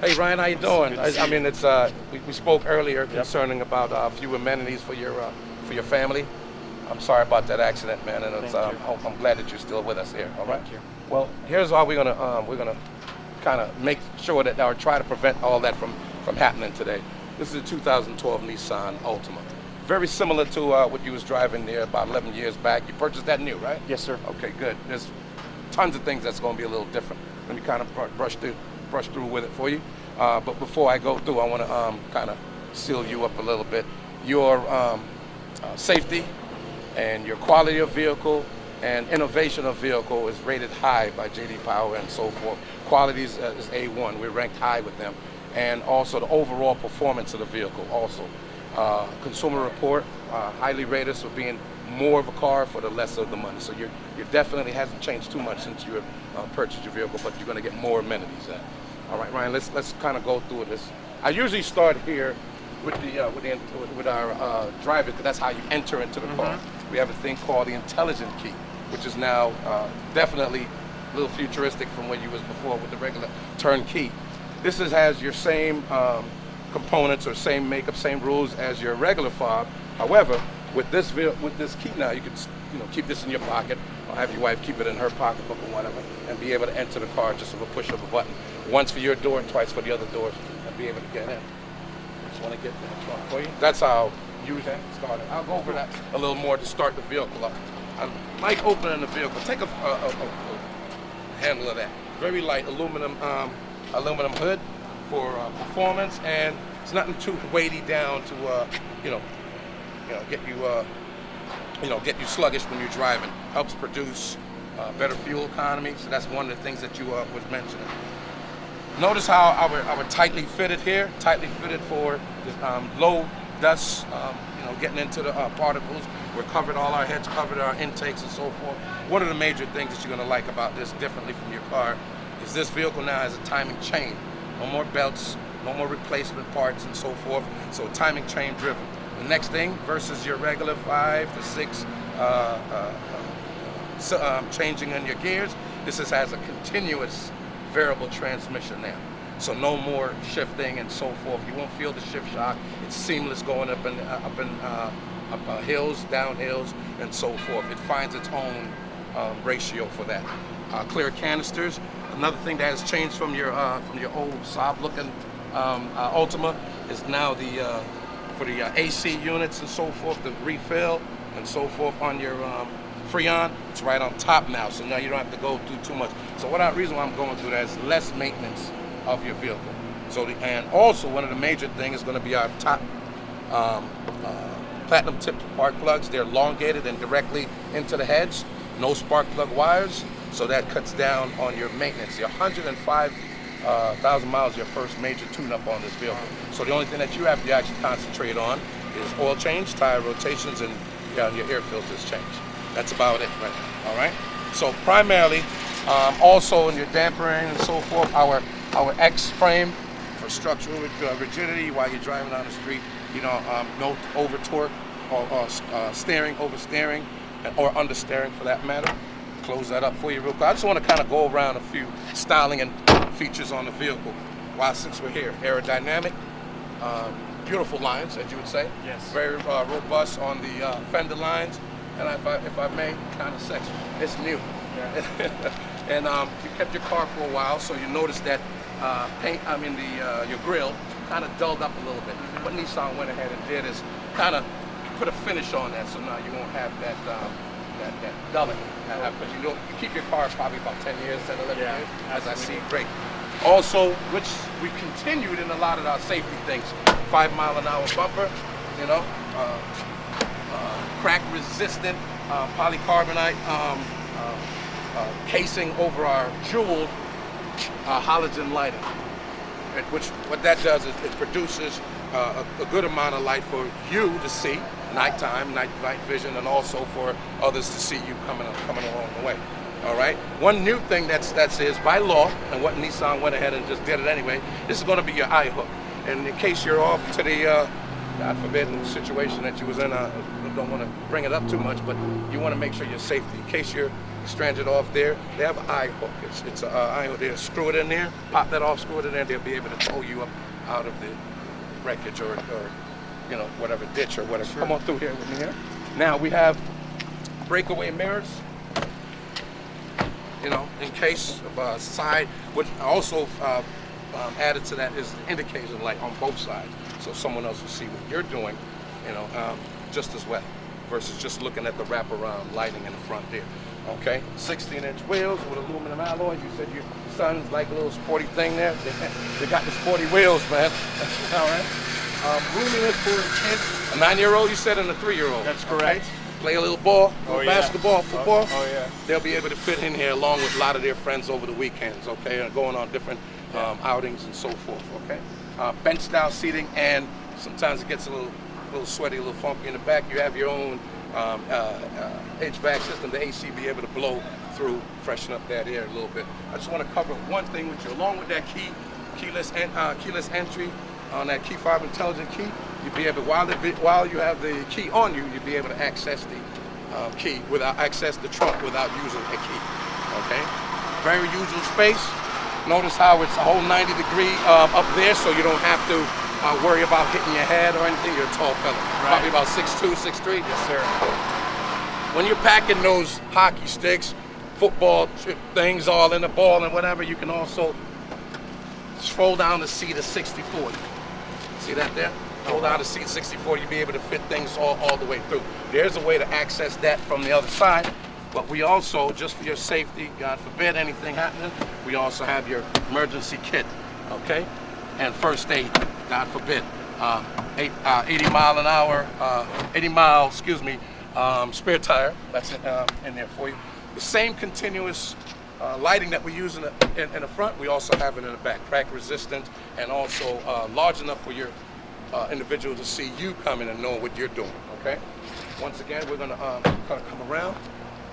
Hey Ryan, how you doing? I mean, it's we spoke earlier concerning about a few amenities for your family. I'm sorry about that accident, man, and it's, I'm glad that you're still with us here. All right. Thank you. Well, here's how we're gonna kind of make sure that or try to prevent all that from happening today. This is a 2012 Nissan Altima. Very similar to what you was driving there about 11 years back. You purchased that new, right? Yes, sir. Okay, good. There's tons of things that's going to be a little different. Let me kind of brush through with it for you. But before I go through, I want to kind of seal you up a little bit. Your safety and your quality of vehicle and innovation of vehicle is rated high by J.D. Power and so forth. Quality is A1. We're ranked high with them. And also the overall performance of the vehicle also. Consumer Report highly rated for being more of a car for the less of the money. So you definitely hasn't changed too much since you purchased your vehicle, but you're going to get more amenities. All right, Ryan. Let's kind of go through this. I usually start here with our driver, because that's how you enter into the car. We have a thing called the intelligent key, which is now definitely a little futuristic from what you was before with the regular turn key. This has your same components or same makeup, same rules as your regular fob. However, with this key now, you can keep this in your pocket, or have your wife keep it in her pocketbook or whatever, and be able to enter the car just with a push of a button. Once for your door and twice for the other doors, and be able to get in. Just want to get in the trunk for you. That's how you start it. I'll go over that a little more to start the vehicle up. I like opening the vehicle. Take a handle of that. Very light aluminum hood for performance, and it's nothing too weighty down to get you sluggish when you're driving. Helps produce better fuel economy. So that's one of the things that you was mentioning. Notice how our tightly fitted here, tightly fitted for low dust, getting into the particles. We're covered, all our heads covered, our intakes and so forth. One of the major things that you're going to like about this differently from your car is this vehicle now has a timing chain. No more belts, no more replacement parts and so forth. So timing chain driven. The next thing versus your regular 5 to 6 changing in your gears, this has a continuous variable transmission now. So no more shifting and so forth. You won't feel the shift shock. It's seamless going up hills, down hills, and so forth. It finds its own ratio for that. Clear canisters. Another thing that has changed from your old sob-looking Altima is now for the AC units and so forth, the refill and so forth on your Freon, it's right on top now, so now you don't have to go through too much. So reason why I'm going through that is less maintenance of your vehicle. So and also one of the major things is going to be our top platinum tipped spark plugs. They're elongated and directly into the heads. No spark plug wires, so that cuts down on your maintenance. Your 105,000 miles, your first major tune-up on this vehicle. So the only thing that you have to actually concentrate on is oil change, tire rotations, and your air filters change. That's about it right now, all right? So primarily, also in your dampering and so forth, our X frame for structural rigidity while you're driving down the street, no over torque or oversteering or understeering for that matter. Close that up for you real quick. I just want to kind of go around a few styling and features on the vehicle. Since we're here, aerodynamic, beautiful lines, as you would say. Yes. Very robust on the fender lines. And if I may, kind of sexy. It's new. Yeah. And you kept your car for a while, so you noticed that your grill kind of dulled up a little bit. What Nissan went ahead and did is kind of put a finish on that, so now you won't have that dulling. Because you keep your car probably about 10 years, 10, 11 years, as I see. Great. Also, which we continued in a lot of our safety things, 5 mile an hour bumper, crack resistant polycarbonate casing over our jeweled halogen lighting. What that does is it produces a good amount of light for you to see, nighttime, night vision, and also for others to see you coming along the way. All right. One new thing that is by law, and what Nissan went ahead and just did it anyway. This is going to be your eye hook, and in case you're off to the God forbid, situation that you was in, I don't want to bring it up too much, but you want to make sure your safety, in case you're stranded off there, they have an eye hook. It's an eye hook. They'll screw it in there, pop that off, screw it in there, they'll be able to tow you up out of the wreckage or you know, whatever ditch or whatever. Sure. Come on through here with me here. Now we have breakaway mirrors, you know, in case of side. What also added to that is the indication light on both sides, so someone else will see what you're doing, you know, just as well, versus just looking at the wraparound lighting in the front there. Okay, 16-inch wheels with aluminum alloys. You said your son's like a little sporty thing there. They got the sporty wheels, man. All right. Roominess for a kid, a 9-year-old, you said, and a 3-year-old. That's correct. Okay? Play a little ball, basketball, football. Oh, yeah. They'll be able to fit in here along with a lot of their friends over the weekends, okay, and going on different outings and so forth, okay? Bench-style seating, and sometimes it gets a little sweaty, a little funky in the back. You have your own HVAC system, the AC be able to blow through, freshen up that air a little bit. I just want to cover one thing with you. Along with that keyless entry on that key fob intelligent key, you'll be able, while you have the key on you, you'll be able to access the key without access the trunk without using a key. Okay, very usual space. Notice how it's a whole 90-degree up there, so you don't have to worry about hitting your head or anything. You're a tall fella, right. Probably about 6'2", 6'3". Yes, sir. When you're packing those hockey sticks, football things all in the ball and whatever, you can also scroll down the seat of 60/40. See that there? Fold down the seat 60/40, you'll be able to fit things all the way through. There's a way to access that from the other side, but we also, just for your safety, God forbid anything happening, we also have your emergency kit, okay? And first aid, God forbid. 80 mile, spare tire, that's in there for you. The same continuous lighting that we use in the front, we also have it in the back, crack resistant, and also large enough for your individual to see you coming and know what you're doing, okay? Once again, we're gonna come around,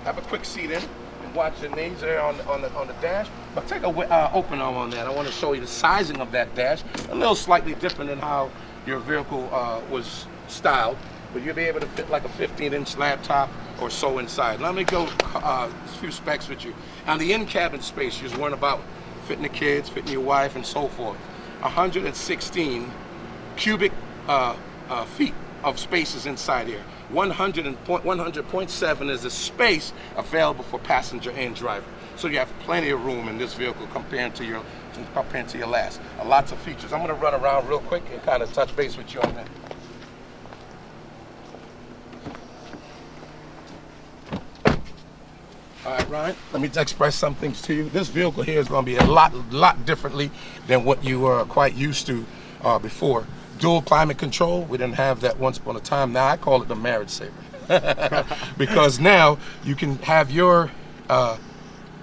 have a quick seat in, and watch your knees there on the dash. But take a open arm on that. I want to show you the sizing of that dash, a little slightly different than how your vehicle was styled, but you'll be able to fit like a 15-inch laptop or so inside. Let me go a few specs with you. Now the in-cabin space, you're worrying about fitting the kids, fitting your wife, and so forth. 116 cubic feet of spaces inside here. 100.7 is the space available for passenger and driver. So you have plenty of room in this vehicle compared to your last. Lots of features. I'm going to run around real quick and kind of touch base with you on that. All right, Ryan, let me express some things to you. This vehicle here is going to be a lot differently than what you were quite used to before. Dual climate control, we didn't have that once upon a time. Now I call it the marriage saver. Because now you can have your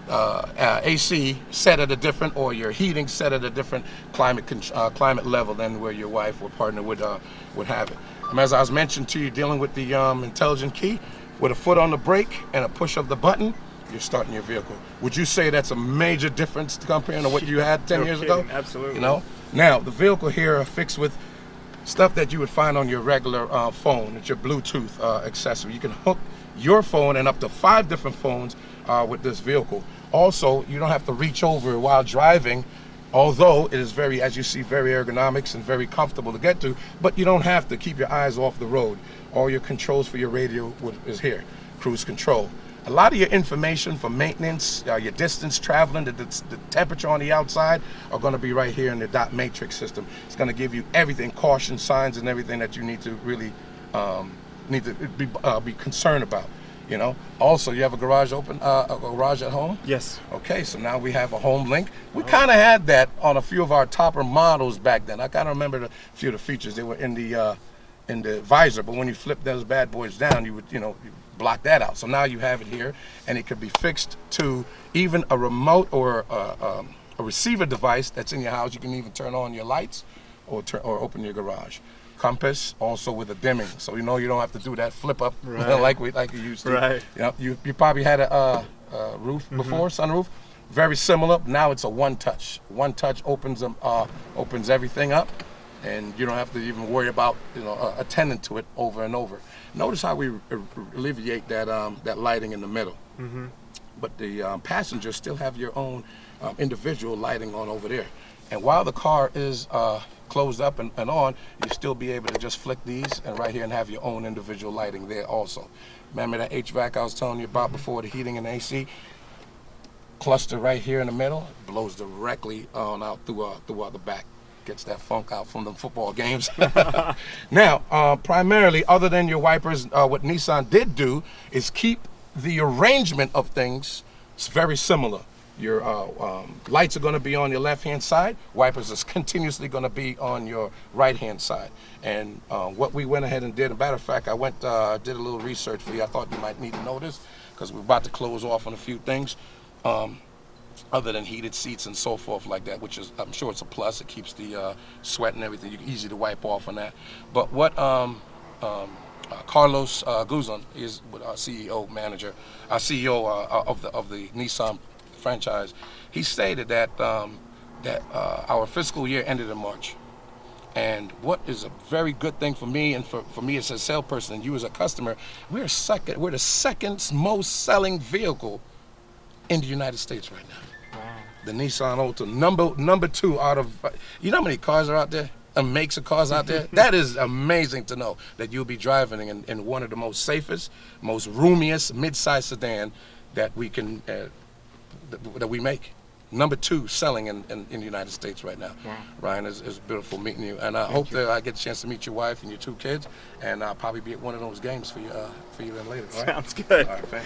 AC set at a different, or your heating set at a different climate level than where your wife or partner would have it. As I was mentioned to you, dealing with the intelligent key, with a foot on the brake and a push of the button, you're starting your vehicle. Would you say that's a major difference compared to what you had 10 years ago? Absolutely. You know, now the vehicle here are fixed with stuff that you would find on your regular phone. It's your Bluetooth accessory. You can hook your phone and up to 5 different phones with this vehicle. Also, you don't have to reach over while driving, although it is very, as you see, very ergonomics and very comfortable to get to, but you don't have to keep your eyes off the road. All your controls for your radio is here, cruise control. A lot of your information for maintenance, your distance traveling, the temperature on the outside are going to be right here in the dot matrix system. It's going to give you everything, caution signs and everything that you need to really be concerned about. You know. Also, you have a garage open, a garage at home. Yes. Okay, so now we have a home link. We kind of had that on a few of our topper models back then. I kind of remember a few of the features. They were in the visor, but when you flip those bad boys down, you would, block that out. So now you have it here, and it could be fixed to even a remote or a receiver device that's in your house. You can even turn on your lights or open your garage. Compass, also with a dimming, so you don't have to do that flip up like you used to. Right. You probably had a roof before, sunroof. Very similar. Now it's a one touch. One touch opens everything up, and you don't have to even worry about attending to it over and over. Notice how we alleviate that lighting in the middle. but the passengers still have your own individual lighting on over there. And while the car is closed up and on, you still be able to just flick these and right here and have your own individual lighting there also. Remember that HVAC I was telling you about before, the heating and AC? Cluster right here in the middle, blows directly on out throughout the back. Gets that funk out from the football games. Now, primarily, other than your wipers, what Nissan did do is keep the arrangement of things very similar. Your lights are going to be on your left-hand side. Wipers are continuously going to be on your right-hand side. And what we went ahead and did, as a matter of fact, I went did a little research for you. I thought you might need to know this because we're about to close off on a few things. Other than heated seats and so forth like that, which is, I'm sure it's a plus. It keeps the sweat and everything easy to wipe off on that. But what Carlos Guzan is our CEO manager, our CEO of the Nissan franchise. He stated that our fiscal year ended in March, and what is a very good thing for me and for me as a salesperson and you as a customer, we're the second most selling vehicle in the United States right now. Wow. The Nissan Altima, number 2 out of, you know how many cars are out there? And makes of cars out there? That is amazing to know that you'll be driving in one of the most safest, most roomiest mid-size sedan that we can that we make. Number 2 selling in the United States right now. Wow. Ryan, it's beautiful meeting you, and I hope that I get a chance to meet your wife and your 2 kids, and I'll probably be at one of those games for you then later. All right? Sounds good. All right, fantastic.